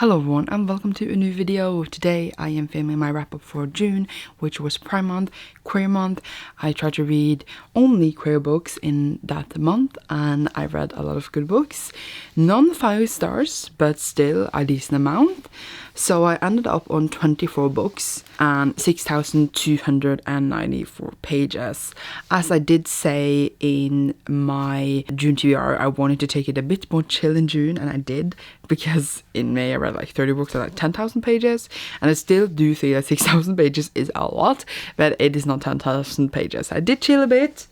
Hello everyone and welcome to a new video. Today I am filming my wrap up for June, which was Prime Month, Queer Month. I tried to read only queer books in that month and I read a lot of good books. None 5 stars, but still a decent amount. So I ended up on 24 books and 6,294 pages. As I did say in my June TBR, I wanted to take it a bit more chill in June, and I did, because in May I read like 30 books at like 10,000 pages, and I still do think that 6,000 pages is a lot, but it is not 10,000 pages. I did chill a bit.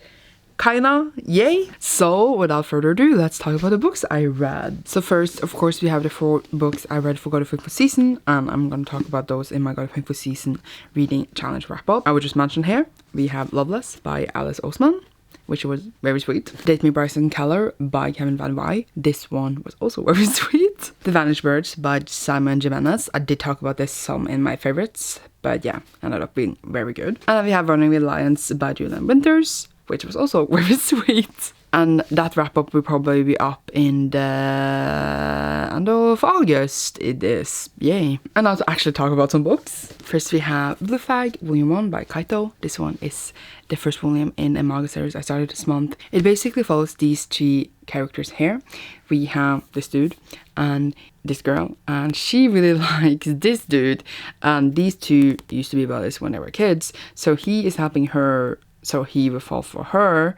Kinda, yay! So without further ado, let's talk about the books I read. So first, of course, we have the 4 books I read for Gotathingforseason, and I'm going to talk about those in my Gotathingforseason reading challenge wrap up. I would just mention here, we have Loveless by Alice Oseman, which was very sweet. Date Me Bryson Keller by Kevin Van Wy. This one was also very sweet. The Vanished Birds by Simon Jimenez. I did talk about this some in my favorites, but yeah, ended up being very good. And then we have Running with Lions by Julian Winters, which was also very sweet. And that wrap up will probably be up in the end of August. It is, yay. And now to actually talk about some books. First we have Blue Flag Volume 1 by Kaito. This one is the first volume in a manga series I started this month. It basically follows these 3 characters here. We have this dude and this girl, and she really likes this dude, and these 2 used to be buddies when they were kids, so he is helping her, so he will fall for her,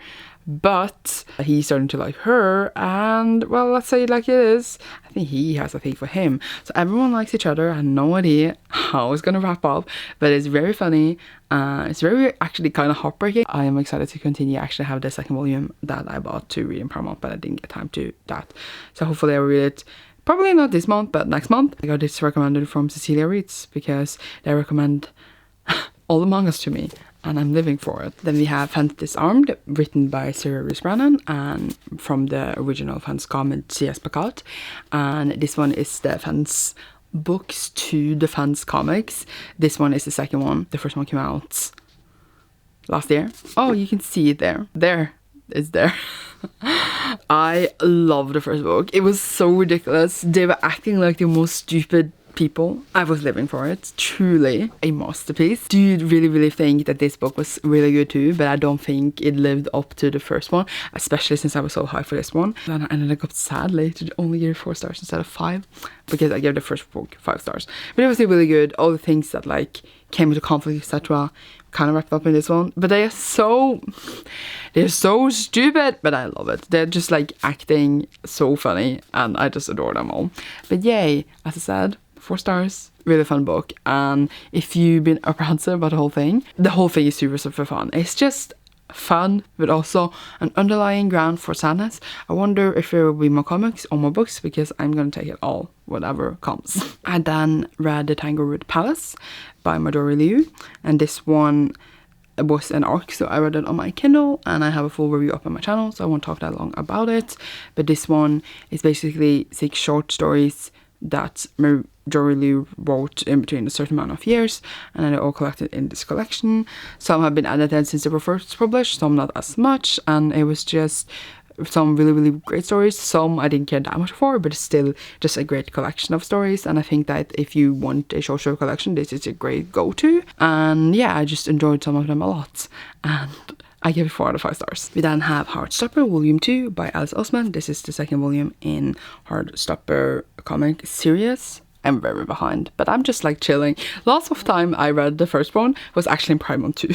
but he's starting to like her, and well, let's say it like it is, I think he has a thing for him. So everyone likes each other. I have no idea how it's gonna wrap up, but it's very funny. It's very actually kind of heartbreaking. I am excited to continue. I actually have the second volume that I bought to read in Paramount, but I didn't get time to do that, so hopefully I will read it. Probably not this month, but next month. I got this recommended from Cecilia Reads because they recommend all the mangas to me, and I'm living for it. Then we have Disarmed, written by Sarah Rees Brannan, and from the original Fans comic C.S. Pacat. And this one is the Fans books to the Fans comics. This one is the second one. The first one came out last year. Oh, you can see it there. There. It's there. I love the first book. It was so ridiculous. They were acting like the most stupid people. I was living for it. Truly a masterpiece. Do you really think that this book was really good too, but I don't think it lived up to the first one, especially since I was so high for this one. And I ended up sadly to only give it 4 stars instead of 5, because I gave the first book 5 stars. But it was really good. All the things that like came into conflict, etc., kind of wrapped up in this one, but they're so stupid, but I love it. They're just like acting so funny, and I just adore them all. But yay, as I said, 4 stars, really fun book. And if you've been apprehensive about the whole thing is super fun. It's just fun, but also an underlying ground for sadness. I wonder if there will be more comics or more books, because I'm gonna take it all, whatever comes. I then read The Tangleroot Palace by Midori Liu, and this one was an arc, so I read it on my Kindle, and I have a full review up on my channel, so I won't talk that long about it. But this one is basically 6 short stories that Midori Liu wrote in between a certain amount of years, and they're all collected in this collection. Some have been edited since they were first published, some not as much, and it was just some really great stories. Some I didn't care that much for, but it's still just a great collection of stories, and I think that if you want a short story collection, this is a great go-to. And yeah, I just enjoyed some of them a lot, and I give it 4 out of 5 stars. We then have Hearstopper Volume 2 by Alice Oseman. This is the second volume in Hearstopper comic series. I'm very behind, but I'm just like chilling. Lots of time I read the first one was actually in Prime Month 2.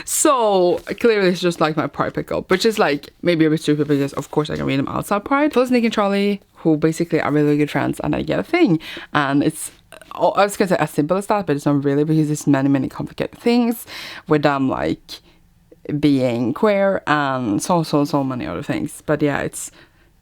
So clearly it's just like my Pride pickup, which is like maybe a bit stupid because of course I can read them outside Pride. Plus Nick and Charlie, who basically are really good friends, and I get a thing, and it's, I was gonna say as simple as that, but it's not really, because there's many complicated things with them, like being queer and so many other things. But yeah, it's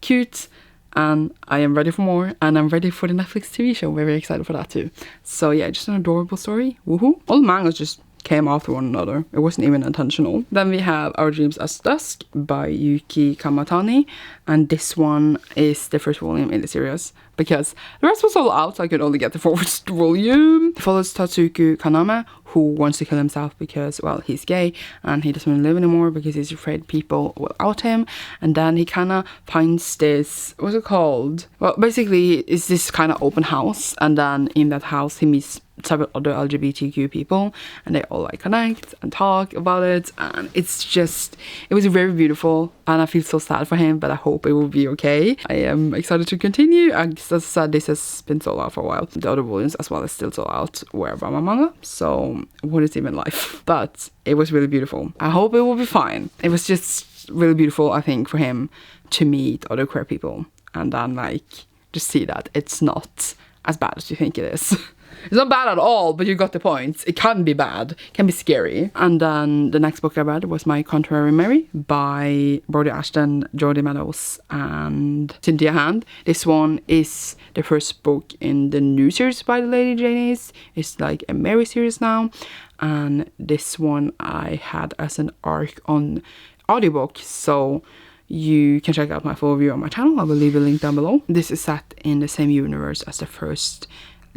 cute, and I am ready for more, and I'm ready for the Netflix TV show. Very excited for that too. So yeah, just an adorable story. Woohoo! All the mangas just came after one another. It wasn't even intentional. Then we have Our Dreams as Dusk by Yuki Kamatani, and this one is the first volume in the series because the rest was all out, so I could only get the fourth volume. It follows Tatsuku Kaname, who wants to kill himself because, well, he's gay and he doesn't want to live anymore because he's afraid people will out him. And then he kind of finds this, what's it called? Well, basically it's this kind of open house, and then in that house he meets several other LGBTQ people, and they all like connect and talk about it, and it's just, it was very beautiful, and I feel so sad for him, but I hope it will be okay. I am excited to continue. As I said, this has been sold out for a while. The other volumes as well is still sold out wherever my manga, so what is even life? But it was really beautiful. I hope it will be fine. It was just really beautiful, I think, for him to meet other queer people and then like just see that it's not as bad as you think it is. It's not bad at all, but you got the point. It can be bad, it can be scary. And then the next book I read was My Contrary Mary by Brody Ashton, Jodie Meadows and Cynthia Hand. This one is the first book in the new series by the Lady Janice. It's like a Mary series now, and this one I had as an arc on audiobook, so you can check out my full review on my channel. I will leave a link down below. This is set in the same universe as the first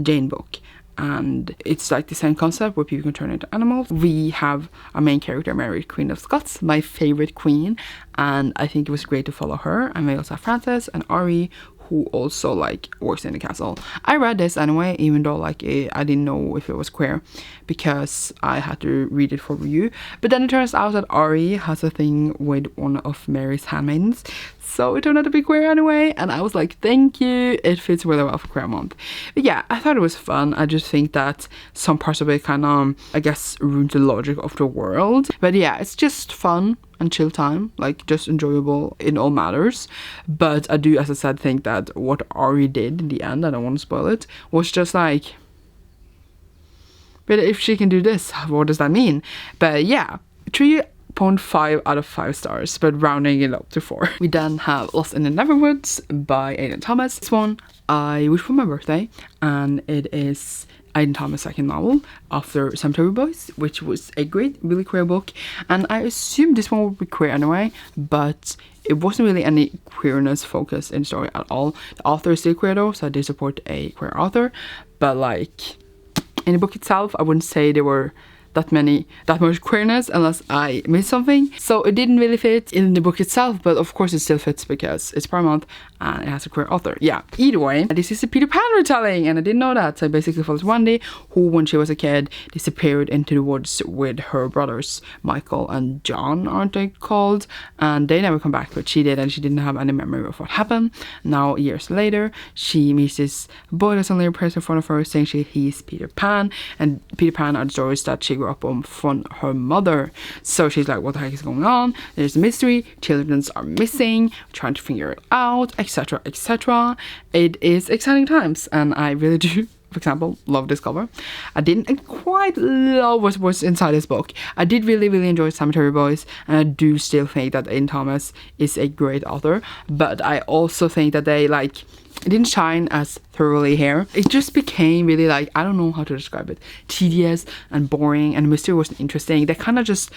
Jane book, and it's like the same concept where people can turn into animals. We have our main character, Mary, Queen of Scots, my favorite queen, and I think it was great to follow her. And we also have Frances and Ari, who also like works in the castle. I read this anyway, even though like I didn't know if it was queer because I had to read it for review. But then it turns out that Ari has a thing with one of Mary's handmaidens, so it turned out to be queer anyway, and I was like, thank you, it fits really well for Queer Month. But yeah, I thought it was fun. I just think that some parts of it kind of, I guess, ruined the logic of the world. But yeah, it's just fun and chill time, like just enjoyable in all matters. But I do, as I said, think that what Ari did in the end, I don't want to spoil it, was just like, but if she can do this, what does that mean? But yeah, 3.5 out of 5 stars, but rounding it up to 4. We then have Lost in the Neverwoods by Aidan Thomas. This one I wish for my birthday, and it is Aidan Thomas' second novel after Cemetery Boys, which was a great, really queer book, and I assumed this one would be queer anyway, but it wasn't really any queerness focus in the story at all. The author is still queer though, so I did support a queer author, but like in the book itself, I wouldn't say there were that much queerness unless I missed something, so it didn't really fit in the book itself, but of course it still fits because it's Pride Month and it has a queer author. Yeah, either way, this is a Peter Pan retelling, and I didn't know that. So it basically follows Wendy, who when she was a kid disappeared into the woods with her brothers Michael and John, aren't they called, and they never come back, but she did, and she didn't have any memory of what happened. Now years later she meets this boy that suddenly appears in front of her saying he's Peter Pan, and Peter Pan are the stories that she grew up on from her mother. So she's like, what the heck is going on? There's a mystery, children are missing, trying to figure it out, etc, etc. It is exciting times, and I really do, for example, love this cover. I didn't quite love what was inside this book. I did really enjoy Cemetery Boys, and I do still think that Aidan Thomas is a great author, but I also think that they like, it didn't shine as thoroughly here. It just became really like, I don't know how to describe it, tedious and boring, and the mystery wasn't interesting. They kind of just,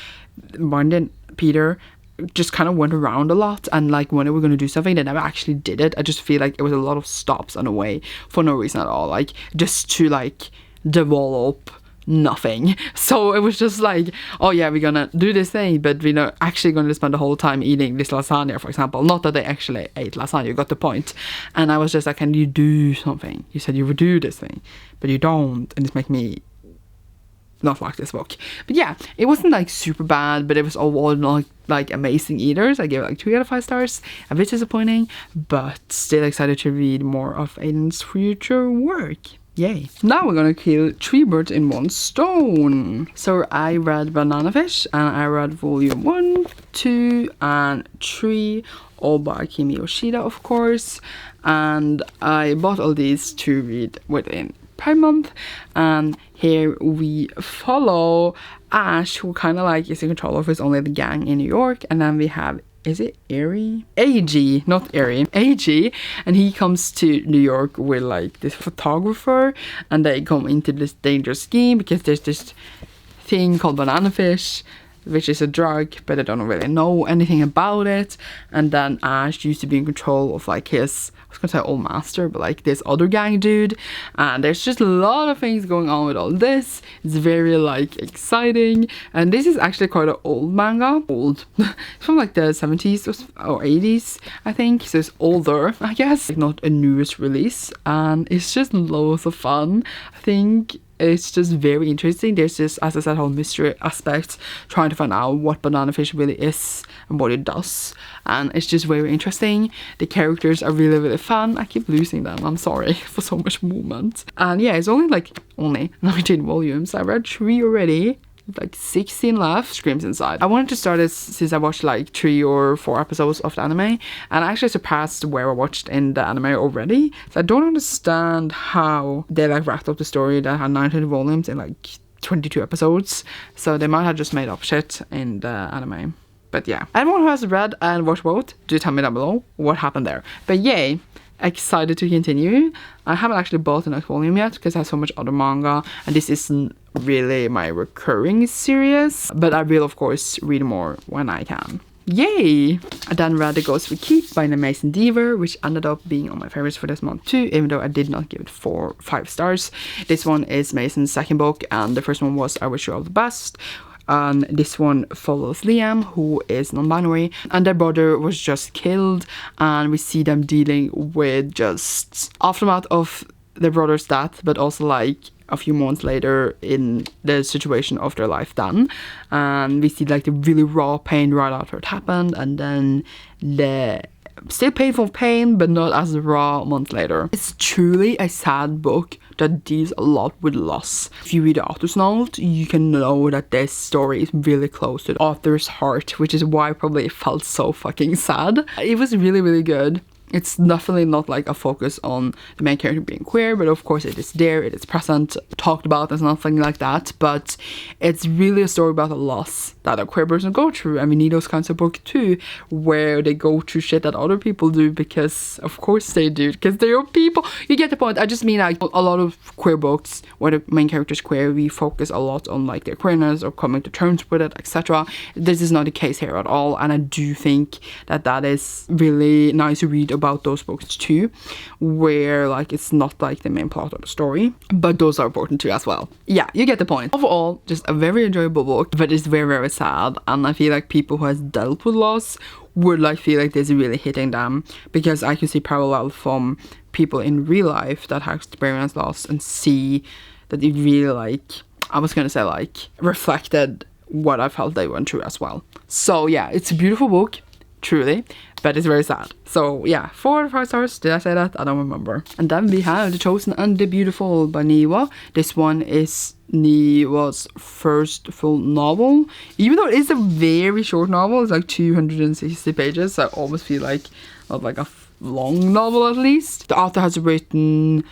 Martin and Peter just kind of went around a lot, and like when they were going to do something, they never actually did it. I just feel like it was a lot of stops on the way for no reason at all, like just to like develop nothing. So it was just like, oh yeah, we're gonna do this thing, but we're not actually going to spend the whole time eating this lasagna, for example. Not that they actually ate lasagna, you got the point. And I was just like, can you do something? You said you would do this thing, but you don't, and it's making me not like this book. But yeah, it wasn't like super bad, but it was all not like amazing either. So I gave it like 3 out of 5 stars. A bit disappointing, but still excited to read more of Aidan's future work. Yay. Now we're gonna kill 3 birds in 1 stone. So I read Banana Fish, and I read volume 1, 2 and 3, all by Kimi Yoshida, of course, and I bought all these to read within Pride Month. And here we follow Ash, who kind of like is in control of his own little gang in New York, and then we have, is it Erie? AG, not Erie, AG, and he comes to New York with like this photographer, and they come into this dangerous scheme because there's this thing called banana fish, which is a drug, but I don't really know anything about it. And then Ash used to be in control of like his, I was gonna say old master, but like this other gang dude. And there's just a lot of things going on with all this. It's very like exciting. And this is actually quite an old manga. Old. It's from like the 70s or 80s, I think. So it's older, I guess. Like not a newest release. And it's just loads of fun. I think it's just very interesting. There's just, as I said, whole mystery aspect, trying to find out what banana fish really is and what it does, and it's just very interesting. The characters are really, really fun. I keep losing them, I'm sorry for so much movement. And yeah, it's only 19 volumes. I read 3 already, like 16 left. Screams inside. I wanted to start this since I watched like 3 or 4 episodes of the anime, and I actually surpassed where I watched in the anime already. So I don't understand how they like wrapped up the story that had 19 volumes in like 22 episodes. So they might have just made up shit in the anime. But yeah, anyone who has read and watched both, do tell me down below what happened there. But yay, excited to continue. I haven't actually bought the next volume yet because I have so much other manga, and this isn't really my recurring series, but I will of course read more when I can. Yay! I then read The Ghost We Keep by the Mason Deaver, which ended up being on my favorites for this month too, even though I did not give it 5 stars. This one is Mason's second book, and the first one was I Wish You All the Best. And this one follows Liam, who is non-binary, and their brother was just killed, and we see them dealing with just aftermath of their brother's death, but also like a few months later in the situation of their life then. And we see like the really raw pain right after it happened, and then the still painful pain, but not as raw a month later. It's truly a sad book that deals a lot with loss. If you read the author's note, you can know that this story is really close to the author's heart, which is why probably it felt so fucking sad. It was really, really good. It's definitely not like a focus on the main character being queer, but of course it is there, it is present, talked about, there's nothing like that. But it's really a story about a loss that a queer person go through, and we need those kinds of books too, where they go through shit that other people do, because of course they do, because they are people. You get the point. I just mean like a lot of queer books where the main character is queer, we focus a lot on like their queerness or coming to terms with it, etc. This is not the case here at all, and I do think that that is really nice to read about those books too, where like it's not like the main plot of the story, but those are important too as well. Yeah, you get the point. Overall, just a very enjoyable book, but it's very, very sad, and I feel like people who has dealt with loss would like feel like this is really hitting them, because I can see parallel from people in real life that have experienced loss and see that it really like, I was gonna say like reflected what I felt they went through as well. So yeah, it's a beautiful book, truly, but it's very sad. So yeah, 4 or 5 stars. Did I say that? I don't remember. And then we have The Chosen and the Beautiful by Niwa. This one is Niwa's first full novel, even though it is a very short novel. It's like 260 pages, so I almost feel like not like a long novel at least. The author has written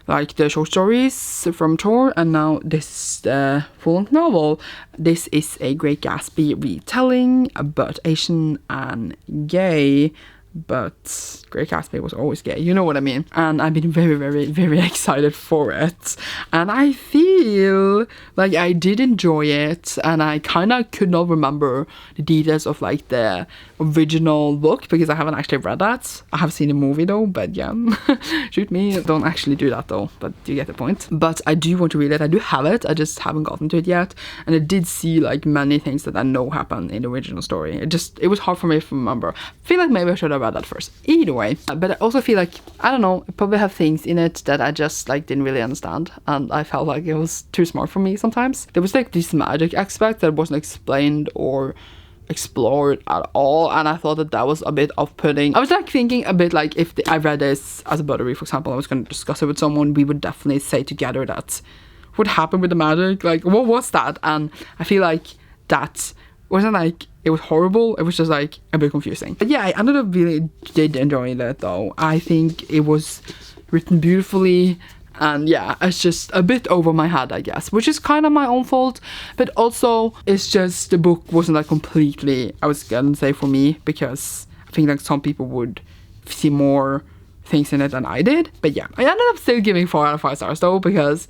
like the short stories from Tor, and now this is the full-length novel. This is a Great Gatsby retelling, but Asian and gay, but Great Gatsby was always gay, you know what I mean. And I've been very, very, very excited for it, and I feel like I did enjoy it, and I kind of could not remember the details of like the original book because I haven't actually read that. I have seen the movie though, but yeah, shoot me, don't actually do that though, but you get the point. But I do want to read it. I do have it, I just haven't gotten to it yet, and I did see like many things that I know happened in the original story. It was hard for me to remember. I feel like maybe I should have read that first. Either way, but I also feel like, I don't know, it probably have things in it that I just like didn't really understand, and I felt like it was too smart for me sometimes. There was like this magic aspect that wasn't explained or explored at all, and I thought that that was a bit off-putting. I was like thinking a bit like if I read this as a buttery, for example, I was going to discuss it with someone, we would definitely say together that what happened with the magic, like what was that? And I feel like that wasn't like it was horrible, it was just like a bit confusing. But yeah, I ended up really did enjoying it though. I think it was written beautifully, and yeah, it's just a bit over my head, I guess, which is kind of my own fault, but also it's just the book wasn't like completely, I was gonna say for me, because I think like some people would see more things in it than I did. But yeah, I ended up still giving 4 out of 5 stars though, because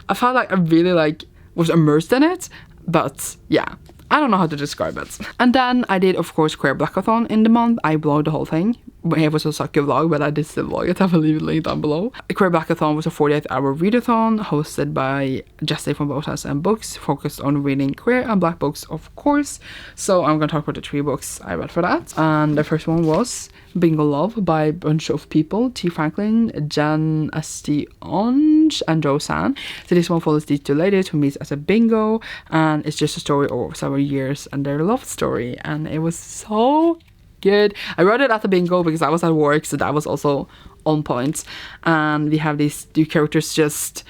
I felt like I really like was immersed in it, but yeah, I don't know how to describe it. And then I did, of course, Queer Blackathon in the month. I vlogged the whole thing. It was a sucky vlog, but I did still vlog it. I will leave a link down below. Queer Blackathon was a 48-hour readathon hosted by Jesse from Botas and Books, focused on reading queer and black books, of course. So I'm going to talk about the 3 books I read for that. And the first one was Bingo Love by a bunch of people: T. Franklin, Jan Astionge, and Joe San. So this one follows these 2 ladies who meet at a bingo, and it's just a story over several years and their love story, and it was so good. I wrote it at the bingo because I was at work, so that was also on point. And we have these 2 characters just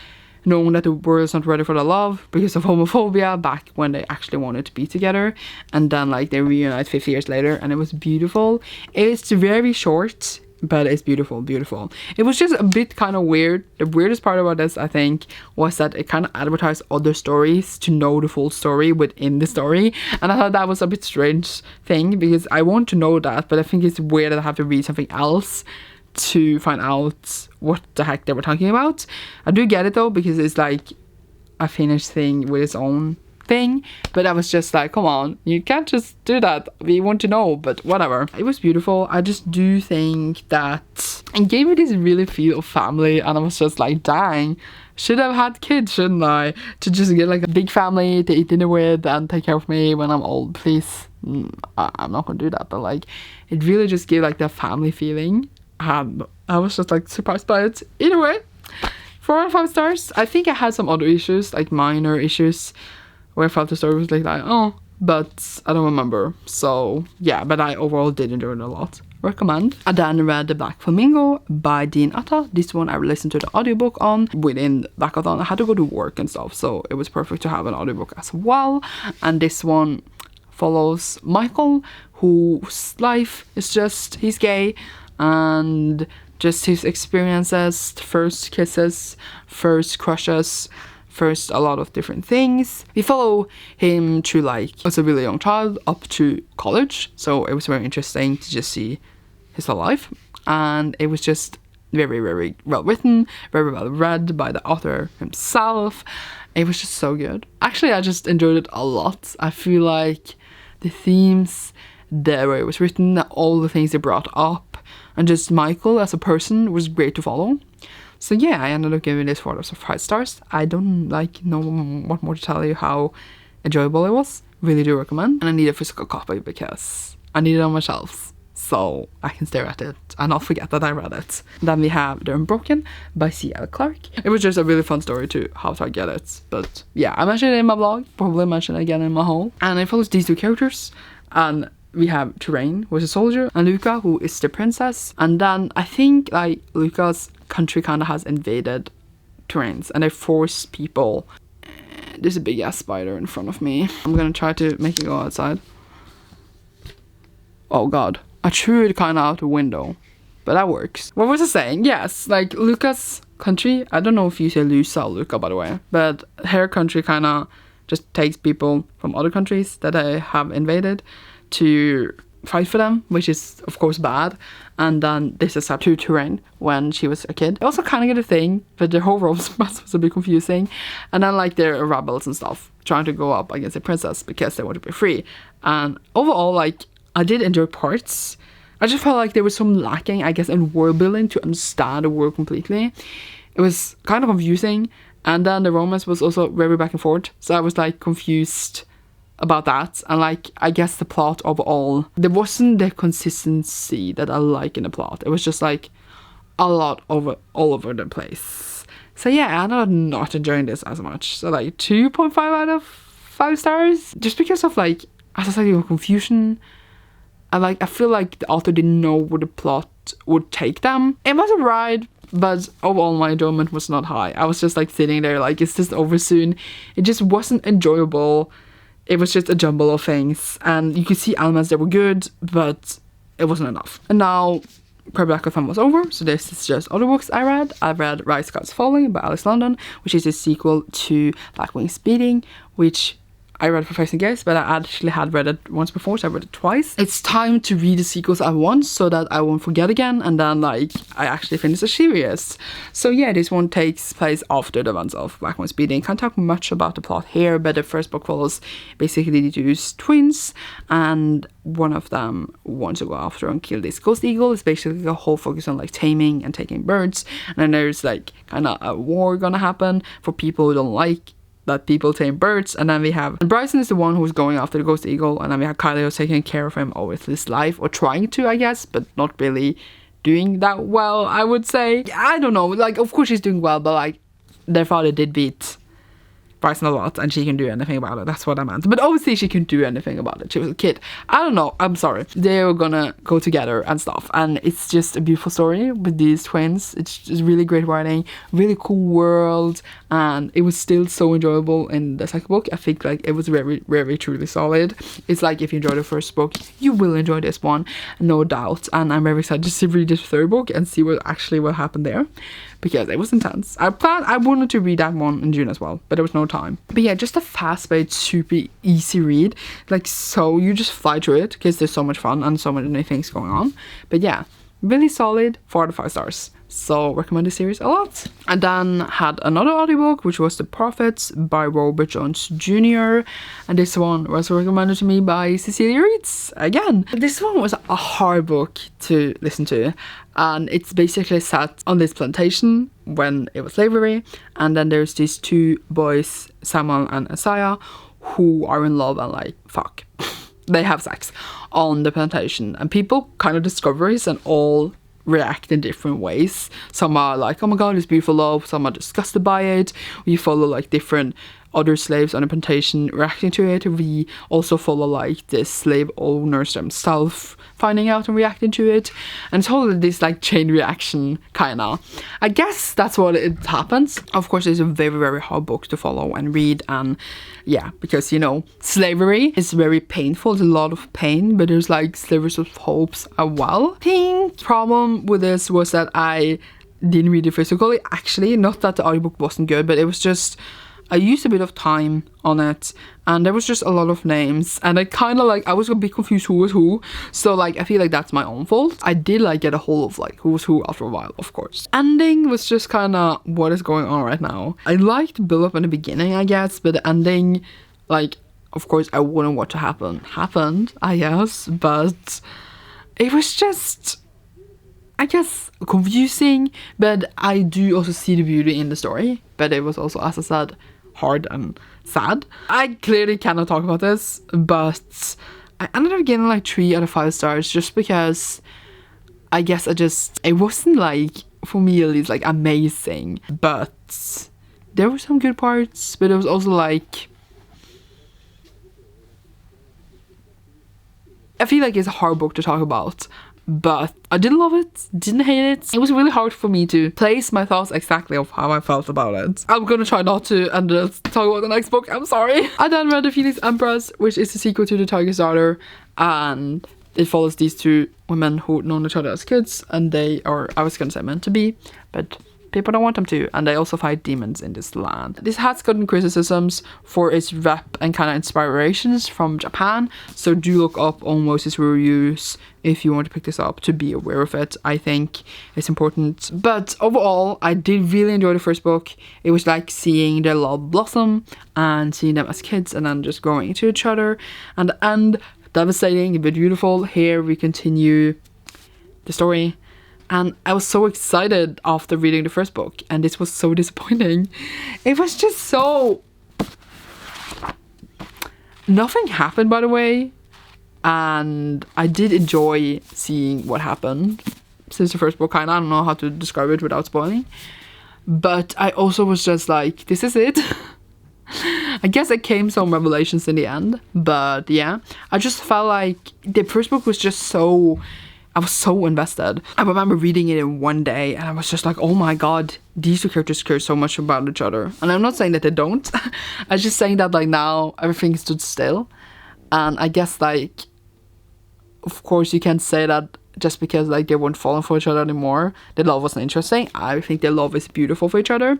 knowing that the world's not ready for the love because of homophobia back when they actually wanted to be together, and then like they reunite 50 years later, and it was beautiful. It's very short, but it's beautiful. It was just a bit kind of weird. The weirdest part about this, I think, was that it kind of advertised other stories to know the full story within the story, and I thought that was a bit strange thing because I want to know that, but I think it's weird that I have to read something else to find out what the heck they were talking about. I do get it though, because it's like a finished thing with its own thing, but I was just like, come on, you can't just do that. We want to know, but whatever. It was beautiful. I just do think that it gave me this really feel of family, and I was just like, dang, should have had kids, shouldn't I? To just get like a big family to eat dinner with and take care of me when I'm old, please. I'm not gonna do that, but like, it really just gave like that family feeling. I was just like surprised by it. Either way, 4 out of 5 stars. I think I had some other issues, like minor issues, where I felt the story was like oh, but I don't remember. So yeah, but I overall did enjoy it a lot. Recommend. I then read The Black Flamingo by Dean Atta. This one I listened to the audiobook on within Blackathon. I had to go to work and stuff, so it was perfect to have an audiobook as well. And this one follows Michael, whose life is just, he's gay, and just his experiences, first kisses, first crushes, first a lot of different things. We follow him through like as a really young child up to college, so it was very interesting to just see his whole life, and it was just very, very well written, very well read by the author himself. It was just so good. Actually, I just enjoyed it a lot. I feel like the themes, the way it was written, all the things they brought up, and just Michael as a person was great to follow. So yeah, I ended up giving this 4 out of 5 stars. I don't know what more to tell you how enjoyable it was. Really do recommend. And I need a physical copy because I need it on my shelves, so I can stare at it and not forget that I read it. Then we have The Unbroken by C.L. Clark. It was just a really fun story to how to get it. But yeah, I mentioned it in my blog, probably mention it again in my haul. And it follows these 2 characters, and we have Terrain, who is a soldier, and Luca, who is the princess. And then I think like Luca's country kind of has invaded Terrain's, and they force people. There's a big ass spider in front of me. I'm gonna try to make it go outside. Oh god, I threw it kind of out the window, but that works. What was I saying? Yes, like Luca's country, I don't know if you say Lusa or Luca, by the way, but her country kind of just takes people from other countries that they have invaded to fight for them, which is of course bad. And then this is up to Terrain when she was a kid. I also kind of get a thing, but the whole role was a bit confusing. And then like they're rebels and stuff, trying to go up against the princess because they want to be free. And overall, like, I did enjoy parts. I just felt like there was some lacking, I guess, in world building to understand the world completely. It was kind of confusing, and then the romance was also very back and forth, so I was like confused about that. And like, I guess the plot overall, there wasn't the consistency that I like in the plot. It was just like a lot all over the place. So yeah, I ended up not enjoying this as much. So like 2.5 out of 5 stars, just because of like, as I said, the confusion. And like, I feel like the author didn't know where the plot would take them. It was a ride, but overall my enjoyment was not high. I was just like sitting there like, is this over soon? It just wasn't enjoyable. It was just a jumble of things, and you could see elements that were good, but it wasn't enough. And now Queer Blackathon was over, so this is just other books I read. I read Rise Gods Falling by Alice London, which is a sequel to Blackwing's Beating, which I read for Faes and Gaze, but I actually had read it once before, so I read it twice. It's time to read the sequels at once so that I won't forget again, and then like I actually finish the series. So yeah, this one takes place after the events of Black One's Beating. Can't talk much about the plot here, but the first book follows basically these twins, and one of them wants to go after and kill this ghost eagle. It's basically a whole focus on like taming and taking birds, and then there's like kind of a war gonna happen for people who don't like that people tame birds. And then we have Bryson is the one who's going after the ghost eagle, and then we have Kylie who's taking care of him all with his life, or trying to, I guess, but not really doing that well, I would say. I don't know, like of course she's doing well, but like their father did beat Bryson a lot, and she can do anything about it. That's what I meant. But obviously she couldn't do anything about it. She was a kid. I don't know. I'm sorry. They're gonna go together and stuff. And it's just a beautiful story with these twins. It's just really great writing, really cool world, and it was still so enjoyable in the second book. I think like it was very, very truly solid. It's like if you enjoyed the first book, you will enjoy this one, no doubt. And I'm very excited to read the third book and see what happened there, because it was intense. I wanted to read that one in June as well, but there was no time. But yeah, just a fast-paced, super easy read. Like, so you just fly through it because there's so much fun and so many things going on. But yeah, really solid, 4 out of 5 stars. So recommend the series a lot. And then had another audiobook, which was The Prophets by Robert Jones Jr. And this one was recommended to me by Cecilia Reeds again. This one was a hard book to listen to, and it's basically set on this plantation when it was slavery, and then there's these two boys, Samuel and Isaiah, who are in love and like fuck. They have sex on the plantation, and people kind of discover this and all react in different ways. Some are like, oh my god, it's beautiful love. Some are disgusted by it. We follow like different other slaves on the plantation reacting to it. We also follow like the slave owners themselves finding out and reacting to it, and it's all this like chain reaction kind of. I guess that's what it happens. Of course, it's a very, very hard book to follow and read, and yeah, because you know, slavery is very painful. There's a lot of pain, but there's like slivers of hopes as well. I think the problem with this was that I didn't read it physically. Actually, not that the audiobook wasn't good, but it was just I used a bit of time on it, and there was just a lot of names, and I kind of like, I was a bit confused who was who, so like I feel like that's my own fault. I did like get a hold of like who was who after a while, of course. Ending was just kind of what is going on right now. I liked the build up in the beginning, I guess, but the ending, like, of course I wouldn't want to happened, I guess, but it was just, I guess, confusing. But I do also see the beauty in the story, but it was also, as I said, hard and sad. I clearly cannot talk about this, but I ended up getting like 3 out of 5 stars just because I guess it wasn't like, for me at least, like amazing, but there were some good parts, but it was also like, I feel like it's a hard book to talk about. But I didn't love it, didn't hate it. It was really hard for me to place my thoughts exactly of how I felt about it. I'm gonna try not to and talk about the next book, I'm sorry. I then read the Phoenix Empress, which is the sequel to The Tiger's Daughter, and it follows these two women who know each other as kids, and they are, I was gonna say meant to be, but people don't want them to, and they also fight demons in this land. This has gotten criticisms for its rep and kind of inspirations from Japan, so do look up almost its reviews if you want to pick this up to be aware of it. I think it's important. But overall, I did really enjoy the first book. It was like seeing their love blossom and seeing them as kids and then just growing into each other. And the end, devastating but beautiful. Here we continue the story. And I was so excited after reading the first book, and this was so disappointing. It was just so... Nothing happened, by the way, and I did enjoy seeing what happened since the first book, kinda. I don't know how to describe it without spoiling. But I also was just like, this is it. I guess it came some revelations in the end, but yeah. I just felt like the first book was just so... I was so invested. I remember reading it in one day and I was just like, oh my god, these two characters care so much about each other. And I'm not saying that they don't. I'm just saying that like now everything stood still. And I guess like, of course you can't say that just because like they weren't falling for each other anymore, their love wasn't interesting. I think their love is beautiful for each other.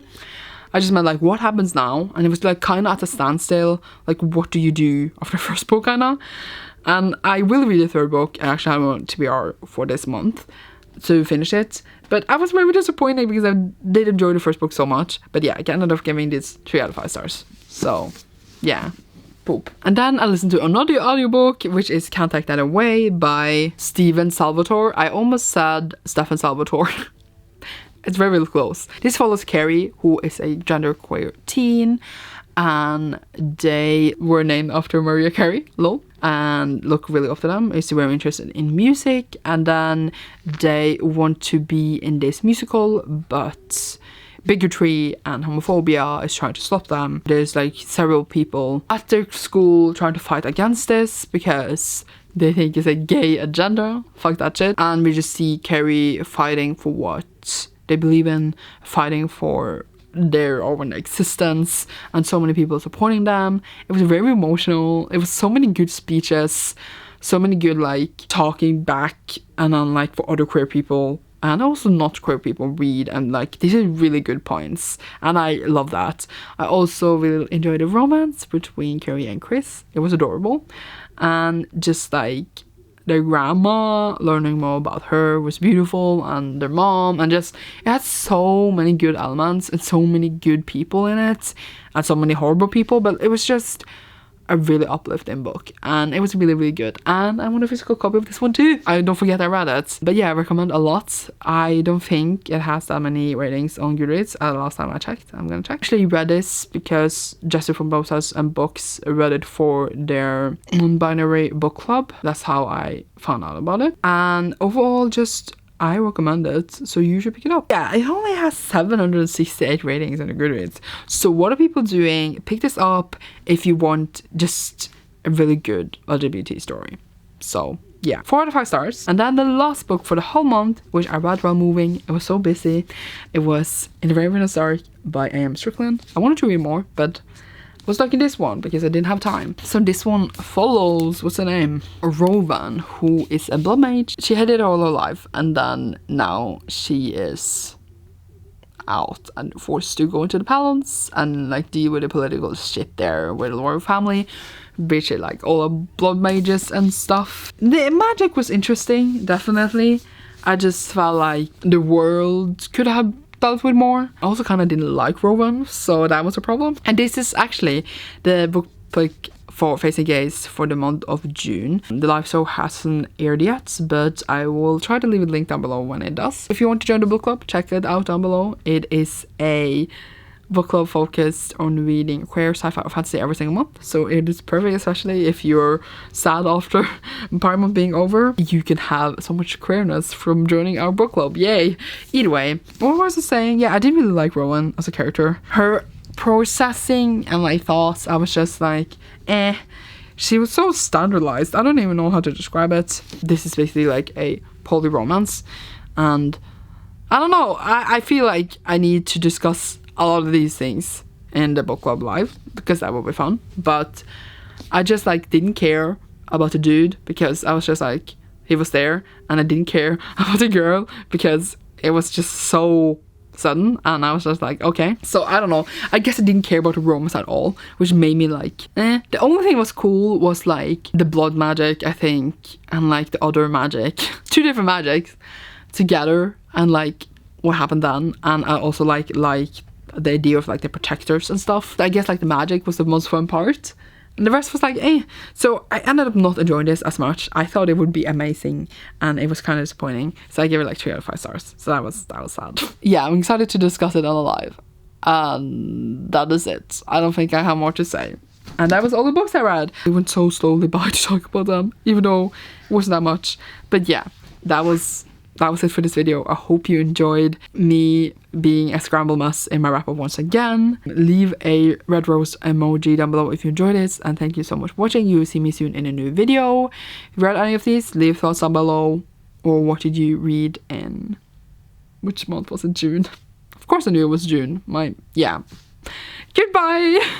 I just meant like, what happens now? And it was like kind of at a standstill. Like, what do you do after the first book, kind of? And I will read the third book. I actually have a TBR for this month to finish it. But I was very disappointed because I did enjoy the first book so much. But yeah, I ended up giving this 3 out of 5 stars. So, yeah. Poop. And then I listened to another audiobook, which is Can't Take That Away by Stephen Salvatore. I almost said Stefan Salvatore. It's very, really close. This follows Carrie, who is a genderqueer teen, and they were named after Mariah Carey, lol, and look really up to them. Is very interested in music, and then they want to be in this musical, but bigotry and homophobia is trying to stop them. There's like several people at their school trying to fight against this because they think it's a gay agenda. Fuck that shit. And we just see Carrie fighting for what they believe in, fighting for their own existence, and so many people supporting them. It was very emotional. It was so many good speeches, so many good like talking back and on like for other queer people and also not queer people read, and like these are really good points, and I love that. I also really enjoyed the romance between Carrie and Chris. It was adorable, and just like their grandma, learning more about her was beautiful, and their mom, and just it had so many good elements and so many good people in it and so many horrible people, but it was just a really uplifting book, and it was really, really good. And I want a physical copy of this one too. I don't forget I read it. But yeah, I recommend a lot. I don't think it has that many ratings on Goodreads the last time I checked. I'm gonna check. Actually read this because Jesse from Both Us and Books read it for their non-binary book club. That's how I found out about it. And overall, just I recommend it, so you should pick it up. Yeah, it only has 768 ratings on the Goodreads. So what are people doing? Pick this up if you want just a really good LGBT story. So yeah, 4 out of 5 stars. And then the last book for the whole month, which I read while moving. I was so busy. It was In the Ravenous Dark by A.M. Strickland. I wanted to read more, but was stuck in this one because I didn't have time. So this one follows, what's her name? Rowan, who is a blood mage. She had it all her life, and then now she is out and forced to go into the palace and like deal with the political shit there with the royal family, which is like all the blood mages and stuff. The magic was interesting, definitely. I just felt like the world could have dealt with more. I also kind of didn't like Rowan, so that was a problem. And this is actually the book pick for Facing Gays for the month of June. The live show hasn't aired yet, but I will try to leave a link down below when it does. If you want to join the book club, check it out down below. It is a book club focused on reading queer, sci-fi, or fantasy every single month, so it is perfect, especially if you're sad after Pride Month being over. You can have so much queerness from joining our book club. Yay! Either way, what was I saying? Yeah, I didn't really like Rowan as a character. Her processing and like thoughts, I was just like, eh. She was so standardized. I don't even know how to describe it. This is basically like a poly romance, and I don't know. I feel like I need to discuss a lot of these things in the book club live because that will be fun. But I just like didn't care about the dude because I was just like, he was there, and I didn't care about the girl because it was just so sudden, and I was just like, okay. So I don't know, I guess I didn't care about the romance at all, which made me like, eh. The only thing that was cool was like the blood magic, I think, and like the other magic, 2 different magics together, and like what happened then. And I also like the idea of like the protectors and stuff. I guess like the magic was the most fun part, and the rest was like, eh. So I ended up not enjoying this as much. I thought it would be amazing, and it was kind of disappointing. So I gave it like 3 out of 5 stars. So that was sad. Yeah, I'm excited to discuss it on a live. And that is it. I don't think I have more to say. And that was all the books I read. I went so slowly by to talk about them, even though it wasn't that much. But yeah, that was it for this video. I hope you enjoyed me being a scramble mess in my wrap-up once again. Leave a red rose emoji down below if you enjoyed it, and thank you so much for watching. You will see me soon in a new video. If you read any of these, leave thoughts down below. Or what did you read in... which month was it? June? Of course I knew it was June. Yeah. Goodbye!